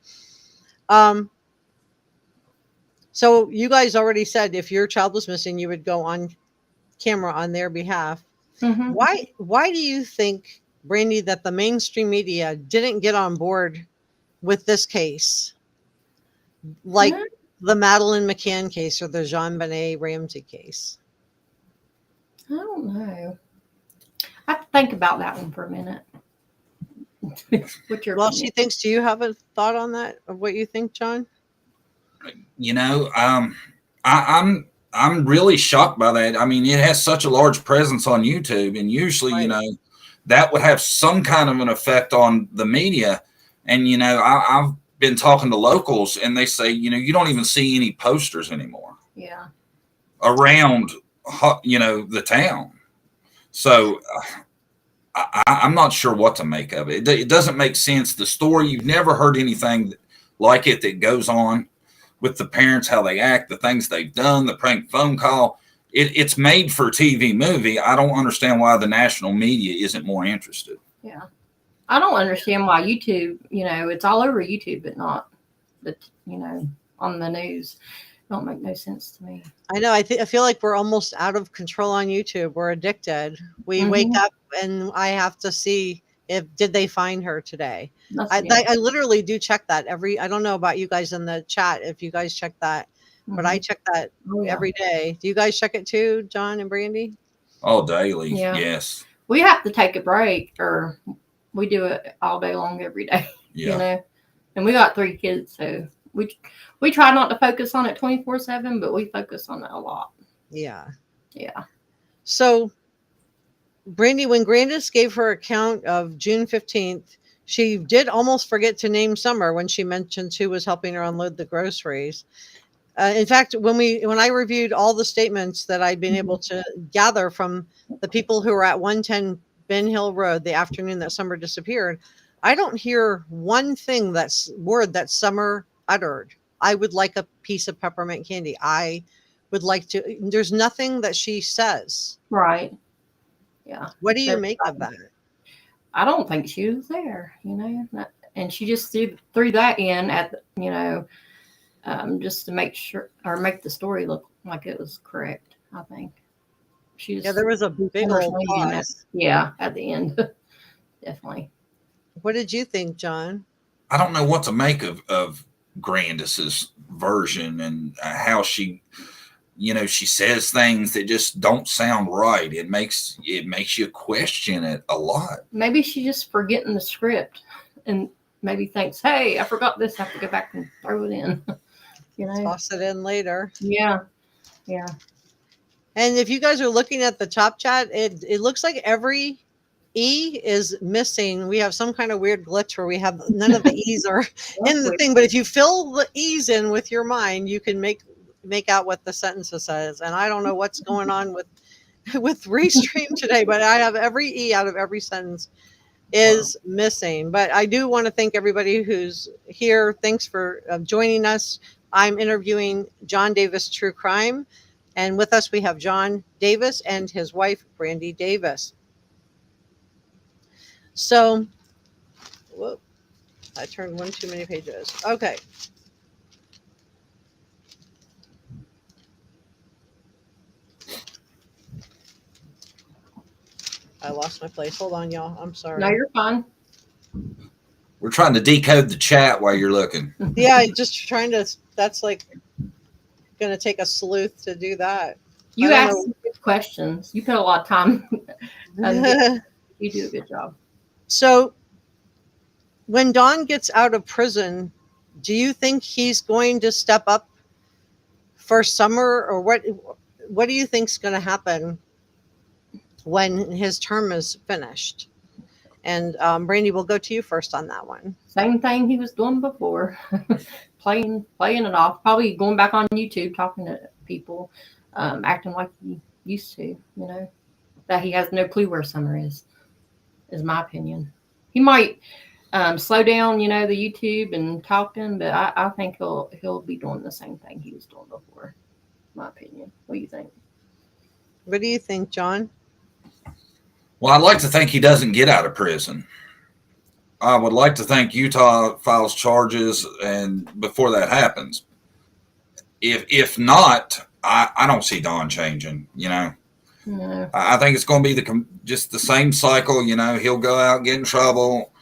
So you guys already said if your child was missing, you would go on camera on their behalf. Mm-hmm. Why do you think, Brandy, that the mainstream media didn't get on board with this case? Like the Madeleine McCann case or the JonBenet Ramsey case? I don't know. I have to think about that one for a minute. Well, she thinks. Do you have a thought on that of what you think, John? You know, I'm really shocked by that. I mean, it has such a large presence on YouTube, and usually, you know, that would have some kind of an effect on the media. And you know, I've been talking to locals, and they say, you know, you don't even see any posters anymore. Yeah. Around, you know, the town. So I'm not sure what to make of it. It doesn't make sense. The story, you've never heard anything like it that goes on with the parents, how they act, the things they've done, the prank phone call. It's made for a TV movie. I don't understand why the national media isn't more interested. Yeah. I don't understand why YouTube, you know, it's all over YouTube, but not, you know, on the news. It don't make no sense to me. I know. I feel like we're almost out of control on YouTube. We're addicted. We wake up and I have to see did they find her today? That's, I literally do check that I don't know about you guys in the chat if you guys check that, but I check that every day. Do you guys check it too, John and Brandy? Oh, daily. Yeah. Yes. We have to take a break, or we do it all day long every day. Yeah. You know, and we got 3 kids, so we try not to focus on it 24/7, but we focus on it a lot. Yeah. Yeah. So, Brandy, when Grandus gave her account of June 15th, she did almost forget to name Summer when she mentioned who was helping her unload the groceries. In fact, when I reviewed all the statements that I'd been able to gather from the people who were at 110 Ben Hill Road the afternoon that Summer disappeared, I don't hear one word that Summer uttered. I would like a piece of peppermint candy. I would like to. There's nothing that she says. Right. Yeah. What do you make of that? I don't think she was there, you know, and she just threw that in at, just to make sure, or make the story look like it was correct. I think there was a big old pause. Yeah, at the end. Definitely. What did you think, John? I don't know what to make of Grandus's version and how she, she says things that just don't sound right. It makes you question it a lot. Maybe she's just forgetting the script and maybe thinks, hey, I forgot this. I have to go back and throw it in. Toss it in later. Yeah. Yeah. And if you guys are looking at the top chat, it looks like every E is missing. We have some kind of weird glitch where we have none of the E's are in the thing. But if you fill the E's in with your mind, you can make out what the sentence says. And I don't know what's going on with Restream today, but I have every E out of every sentence is missing. But I do want to thank everybody who's here. Thanks for joining us. I'm interviewing John Davis True Crime. And with us, we have John Davis and his wife, Brandy Davis. So, whoop, I turned one too many pages. Okay. I lost my place. Hold on, y'all. I'm sorry. No, you're fine. We're trying to decode the chat while you're looking. Yeah, just trying to. That's like going to take a sleuth to do that. You ask good questions. You put a lot of time. You do a good job. So, when Don gets out of prison, do you think he's going to step up for Summer, or what do you think's going to happen when his term is finished? And Brandy, we'll go to you first on that one. Same thing he was doing before, playing it off. Probably going back on YouTube, talking to people, acting like he used to. That he has no clue where Summer is my opinion. He might slow down, the YouTube and talking, but I think he'll be doing the same thing he was doing before. My opinion. What do you think? What do you think, John? Well, I'd like to think he doesn't get out of prison. I would like to think Utah files charges and before that happens. If not, I don't see Don changing, No. I think it's going to be just the same cycle. He'll go out, get in trouble,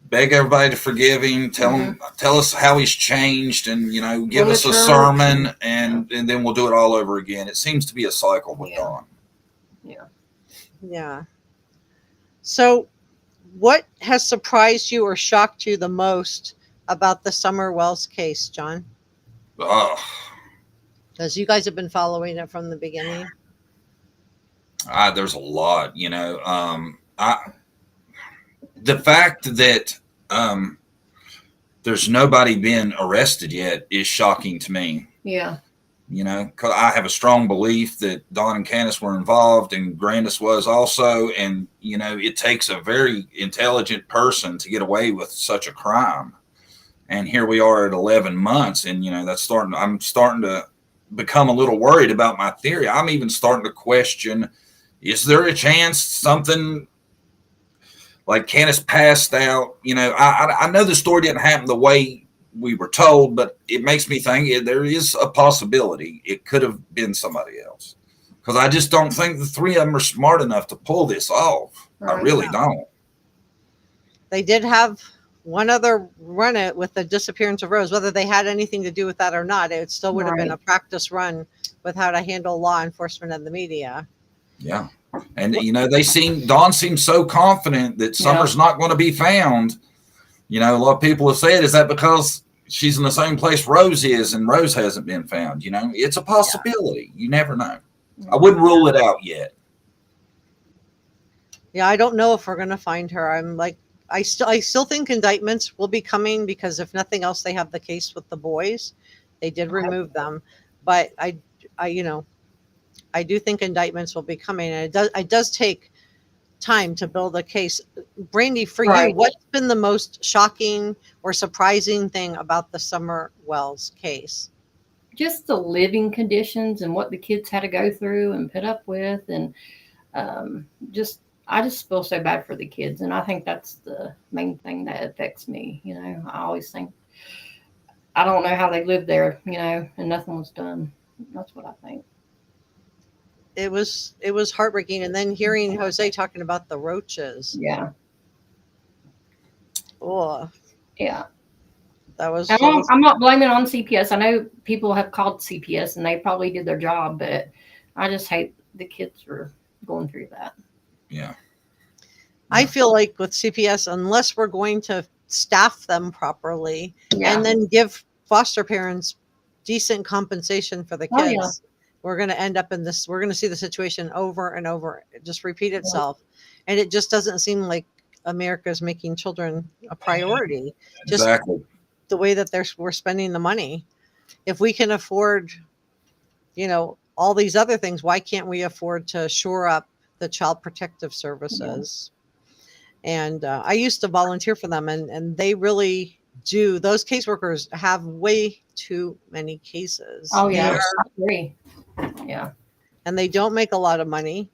beg everybody to forgive him, tell us how he's changed, and give us a sermon, and then we'll do it all over again. It seems to be a cycle with Don. Yeah. So, what has surprised you or shocked you the most about the Summer Wells case, John? Because you guys have been following it from the beginning. There's a lot, the fact that there's nobody been arrested yet is shocking to me. Yeah. Because I have a strong belief that Don and Candus were involved, and Grandus was also. And, it takes a very intelligent person to get away with such a crime. And here we are at 11 months, and, I'm starting to become a little worried about my theory. I'm even starting to question, is there a chance something like Candus passed out? I know the story didn't happen the way we were told, but it makes me think there is a possibility it could have been somebody else, because I just don't think the 3 of them are smart enough to pull this off. I really don't. They did have one other run it with the disappearance of Rose. Whether they had anything to do with that or not, it still would have been a practice run with how to handle law enforcement and the media. Yeah. And, you know, Dawn seems so confident that Summer's not going to be found. You know, a lot of people have said, is that because she's in the same place Rose is and Rose hasn't been found? You know, it's a possibility. You never know. I wouldn't rule it out yet. Yeah, I don't know if we're going to find her. I'm like, I still think indictments will be coming, because if nothing else, they have the case with the boys. They did remove them, but I do think indictments will be coming, and it does take time to build a case. Brandy, for you, what's been the most shocking or surprising thing about the Summer Wells case? Just the living conditions and what the kids had to go through and put up with, and I just feel so bad for the kids, and I think that's the main thing that affects me. You know, I always think, I don't know how they lived there, you know, and nothing was done. That's what I think. It was heartbreaking, and then hearing Jose talking about the roaches. Yeah. Oh. Yeah. That was. I'm not blaming on CPS. I know people have called CPS, and they probably did their job, but I just hate the kids were going through that. Yeah. I feel like with CPS, unless we're going to staff them properly and then give foster parents decent compensation for the kids, we're going to end up in this. We're going to see the situation over and over, just repeat itself. And it just doesn't seem like America's making children a priority. Exactly. Just the way that we're spending the money. If we can afford, you know, all these other things, why can't we afford to shore up the child protective services? And I used to volunteer for them, and they really do. Those caseworkers have way too many cases. Oh yeah, I agree. Yeah. And they don't make a lot of money,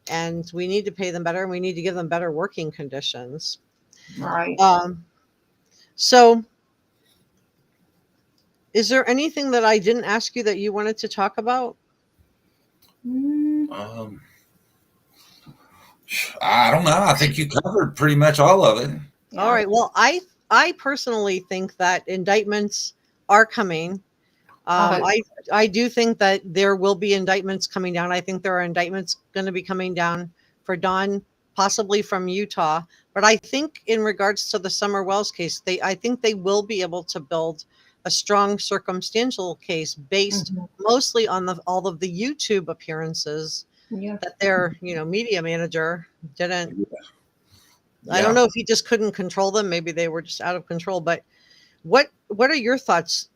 and we need to pay them better, and we need to give them better working conditions. Right. So is there anything that I didn't ask you that you wanted to talk about? I don't know. I think you covered pretty much all of it. Yeah. All right. Well, I personally think that indictments are coming. I do think that there will be indictments coming down. I think there are indictments going to be coming down for Dawn, possibly from Utah. But I think in regards to the Summer Wells case, I think they will be able to build a strong circumstantial case based mostly on all of the YouTube appearances that their media manager didn't. I don't know if he just couldn't control them. Maybe they were just out of control. But what are your thoughts,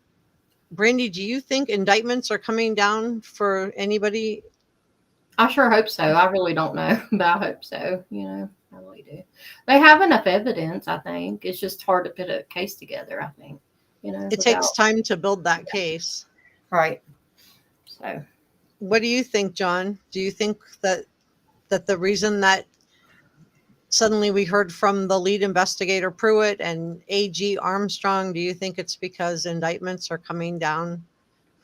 Brandy? Do you think indictments are coming down for anybody? I sure hope so. I really don't know, but I hope so. I really do. They have enough evidence. I think it's just hard to put a case together. I think it takes time to build that case, right? So, what do you think, John? Do you think that the reason that suddenly we heard from the lead investigator Pruitt and AG Armstrong, do you think it's because indictments are coming down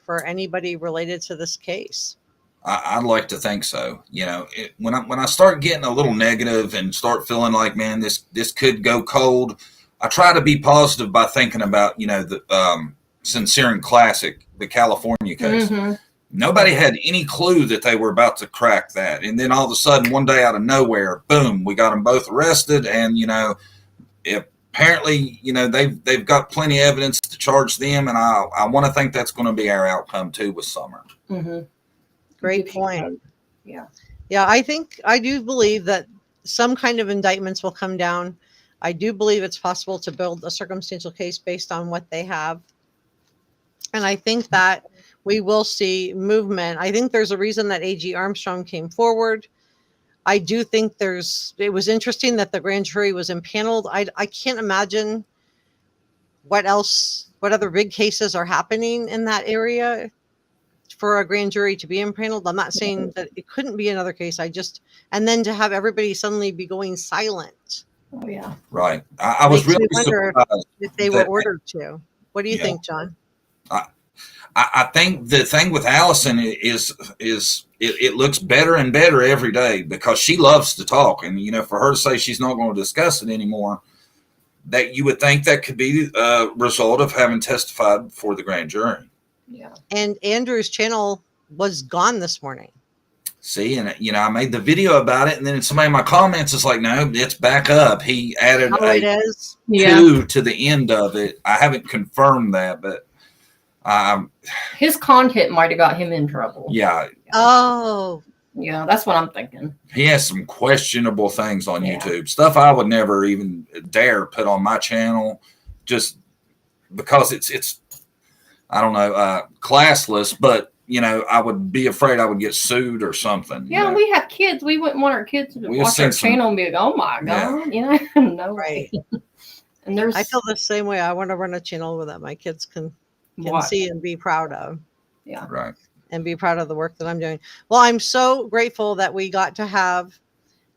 for anybody related to this case? I'd like to think so. When I start getting a little negative and start feeling like, man, this could go cold, I try to be positive by thinking about, the Sincere and Classic, the California case. Nobody had any clue that they were about to crack that. And then all of a sudden, one day out of nowhere, boom, we got them both arrested. And, apparently, they've got plenty of evidence to charge them. And I want to think that's going to be our outcome, too, with Summer. Great point. Yeah. Yeah, I do believe that some kind of indictments will come down. I do believe it's possible to build a circumstantial case based on what they have. And I think that we will see movement. I think there's a reason that AG Armstrong came forward. I do think it was interesting that the grand jury was impaneled. I can't imagine what other big cases are happening in that area for a grand jury to be impaneled. I'm not saying that it couldn't be another case. And then to have everybody suddenly be going silent. Oh yeah. Right. I was really surprised if they were ordered to. What do you think, John? I think the thing with Allison is it looks better and better every day because she loves to talk. And, for her to say she's not going to discuss it anymore, that you would think that could be a result of having testified before the grand jury. Yeah. And Andrew's channel was gone this morning. See, and I made the video about it, and then somebody in my comments is like, "No, it's back up." He added Oh, it is. Yeah. 2 to the end of it. I haven't confirmed that, but His content might have got him in trouble. yeah, Oh, Yeah, that's what I'm thinking. he has some questionable things on Yeah. YouTube, stuff I would never even dare put on my channel, just because it's I don't know, classless, but I would be afraid I would get sued or something. Yeah, we have kids. We wouldn't want our kids to We watch seen our some- channel and be like, "Oh my Yeah. god," no right. way. And there's I feel the same way. I want to run a channel that my kids can what? see and be proud of, Yeah. Right. and be proud of the work that I'm doing. Well, I'm so grateful that we got to have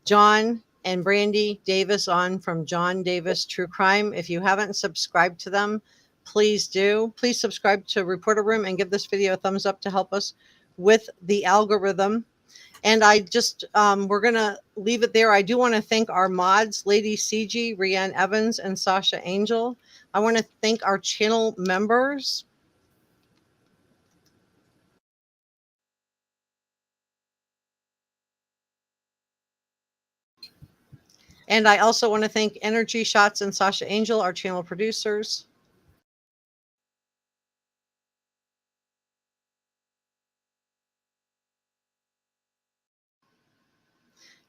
John and Brandy Davis on from John Davis True Crime. If you haven't subscribed to them, please do. Please subscribe to Reporter Room and give this video a thumbs up to help us with the algorithm. And I just, we're going to leave it there. I do want to thank our mods, Lady CG, Rianne Evans, and Sasha Angel. I want to thank our channel members. And I also want to thank Energy Shots and Sasha Angel, our channel producers.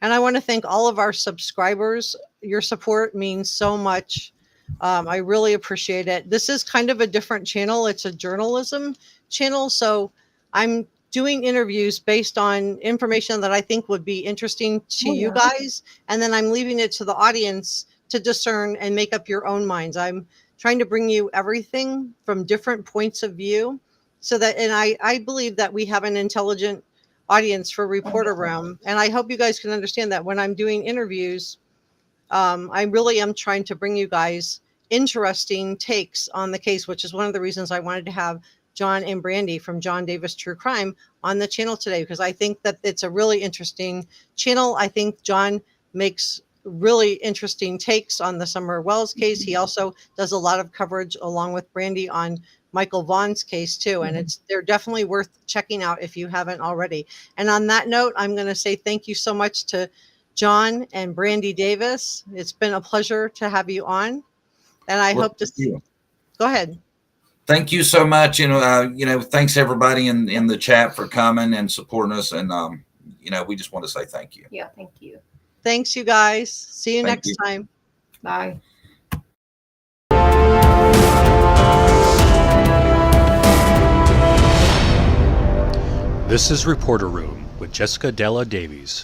And I want to thank all of our subscribers. Your support means so much. I really appreciate it. This is kind of a different channel. It's a journalism channel. So I'm doing interviews based on information that I think would be interesting to you guys. And then I'm leaving it to the audience to discern and make up your own minds. I'm trying to bring you everything from different points of view so that, and I believe that we have an intelligent audience for Reporter Room. And I hope you guys can understand that when I'm doing interviews, I really am trying to bring you guys interesting takes on the case, which is one of the reasons I wanted to have John and Brandy from John Davis True Crime on the channel today, because I think that it's a really interesting channel. I think John makes really interesting takes on the Summer Wells case. He also does a lot of coverage along with Brandy on Michael Vaughn's case too. And they're definitely worth checking out if you haven't already. And on that note, I'm going to say thank you so much to John and Brandy Davis. It's been a pleasure to have you on. And I hope to see you. Go ahead. Thank you so much. Thanks everybody in the chat for coming and supporting us. And, we just want to say thank you. Yeah, thank you. Thanks, you guys. See you Thank next you. time. Bye. This is Reporter Room with Jessica Della Davies.